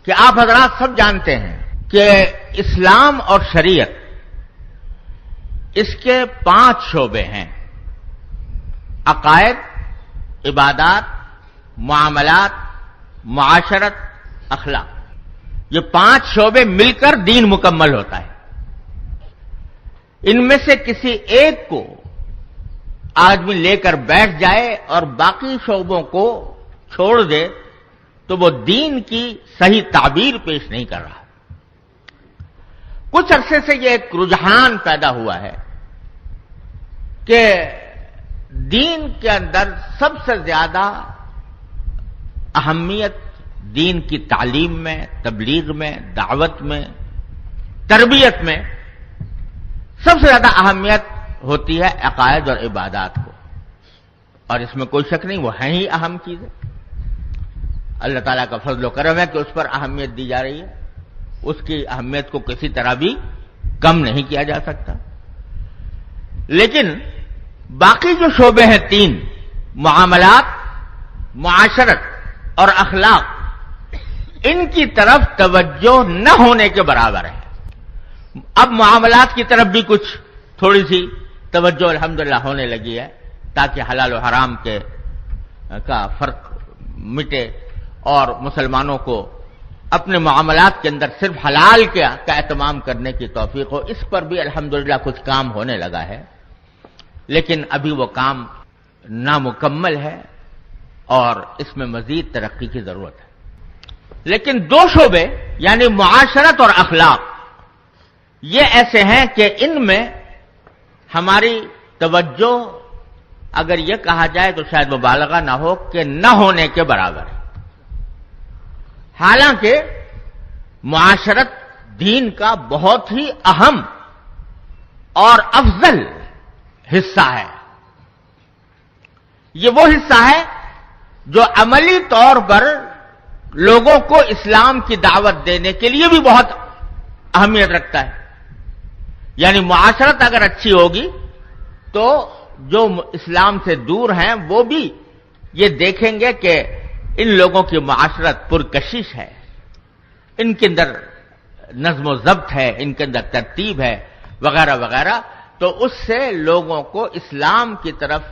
کہ آپ حضرات سب جانتے ہیں کہ اسلام اور شریعت اس کے 5 شعبے ہیں: عقائد، عبادات، معاملات، معاشرت، اخلاق. یہ 5 شعبے مل کر دین مکمل ہوتا ہے. ان میں سے کسی ایک کو آدمی لے کر بیٹھ جائے اور باقی شعبوں کو چھوڑ دے تو وہ دین کی صحیح تعبیر پیش نہیں کر رہا. کچھ عرصے سے یہ ایک رجحان پیدا ہوا ہے کہ دین کے اندر سب سے زیادہ اہمیت دین کی تعلیم میں، تبلیغ میں، دعوت میں، تربیت میں سب سے زیادہ اہمیت ہوتی ہے عقائد اور عبادات کو. اور اس میں کوئی شک نہیں، وہ ہیں ہی اہم چیزیں. اللہ تعالیٰ کا فضل و کرم ہے کہ اس پر اہمیت دی جا رہی ہے. اس کی اہمیت کو کسی طرح بھی کم نہیں کیا جا سکتا. لیکن باقی جو شعبے ہیں 3: معاملات، معاشرت اور اخلاق، ان کی طرف توجہ نہ ہونے کے برابر ہے. اب معاملات کی طرف بھی کچھ تھوڑی سی توجہ الحمدللہ ہونے لگی ہے تاکہ حلال و حرام کا فرق مٹے اور مسلمانوں کو اپنے معاملات کے اندر صرف حلال کا اہتمام کرنے کی توفیق ہو. اس پر بھی الحمدللہ کچھ کام ہونے لگا ہے، لیکن ابھی وہ کام نامکمل ہے اور اس میں مزید ترقی کی ضرورت ہے. لیکن 2 شعبے یعنی معاشرت اور اخلاق یہ ایسے ہیں کہ ان میں ہماری توجہ، اگر یہ کہا جائے تو شاید مبالغہ نہ ہو کہ نہ ہونے کے برابر ہے. حالانکہ معاشرت دین کا بہت ہی اہم اور افضل حصہ ہے. یہ وہ حصہ ہے جو عملی طور پر لوگوں کو اسلام کی دعوت دینے کے لیے بھی بہت اہمیت رکھتا ہے. یعنی معاشرت اگر اچھی ہوگی تو جو اسلام سے دور ہیں وہ بھی یہ دیکھیں گے کہ ان لوگوں کی معاشرت پرکشش ہے، ان کے اندر نظم و ضبط ہے، ان کے اندر ترتیب ہے وغیرہ وغیرہ. تو اس سے لوگوں کو اسلام کی طرف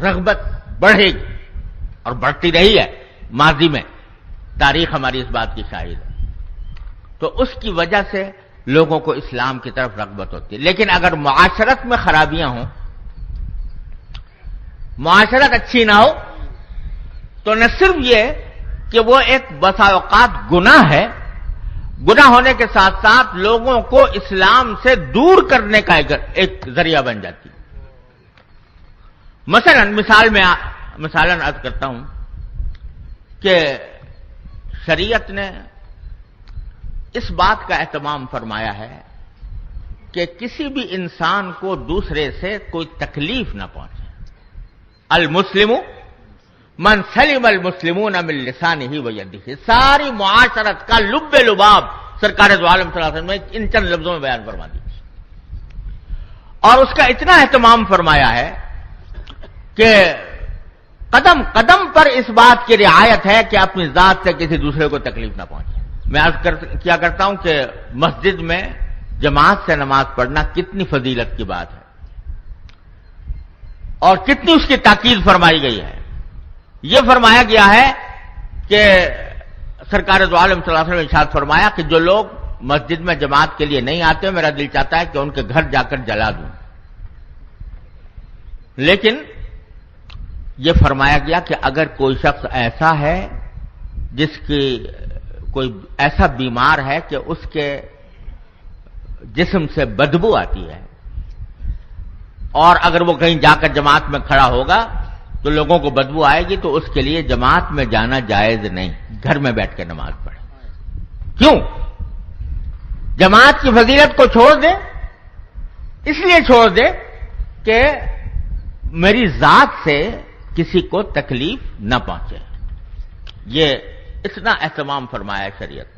رغبت بڑھے گی اور بڑھتی رہی ہے. ماضی میں تاریخ ہماری اس بات کی شاہد ہے. تو اس کی وجہ سے لوگوں کو اسلام کی طرف رغبت ہوتی ہے. لیکن اگر معاشرت میں خرابیاں ہوں، معاشرت اچھی نہ ہو، تو نہ صرف یہ کہ وہ ایک بسا اوقات گناہ ہے، گناہ ہونے کے ساتھ ساتھ لوگوں کو اسلام سے دور کرنے کا ایک ذریعہ بن جاتی ہے. مثلاً عرض کرتا ہوں کہ شریعت نے اس بات کا اہتمام فرمایا ہے کہ کسی بھی انسان کو دوسرے سے کوئی تکلیف نہ پہنچے. المسلم من سلم المسلمون من لسانه ویدہ. ساری معاشرت کا لب لباب سرکار دو عالم صلی اللہ علیہ وسلم نے ان چند لفظوں میں بیان فرما دی. اور اس کا اتنا اہتمام فرمایا ہے کہ قدم قدم پر اس بات کی رعایت ہے کہ اپنی ذات سے کسی دوسرے کو تکلیف نہ پہنچے. میں عرض کیا کرتا ہوں کہ مسجد میں جماعت سے نماز پڑھنا کتنی فضیلت کی بات ہے اور کتنی اس کی تاکید فرمائی گئی ہے. یہ فرمایا گیا ہے کہ سرکار دو عالم صلی اللہ علیہ وسلم نے ارشاد فرمایا کہ جو لوگ مسجد میں جماعت کے لیے نہیں آتے میرا دل چاہتا ہے کہ ان کے گھر جا کر جلا دوں. لیکن یہ فرمایا گیا کہ اگر کوئی شخص ایسا ہے جس کی کوئی ایسا بیمار ہے کہ اس کے جسم سے بدبو آتی ہے اور اگر وہ کہیں جا کر جماعت میں کھڑا ہوگا تو لوگوں کو بدبو آئے گی، تو اس کے لیے جماعت میں جانا جائز نہیں، گھر میں بیٹھ کے نماز پڑھے. کیوں؟ جماعت کی فضیلت کو چھوڑ دے، اس لیے چھوڑ دے کہ میری ذات سے کسی کو تکلیف نہ پہنچے. یہ اتنا اہتمام فرمایا شریعت.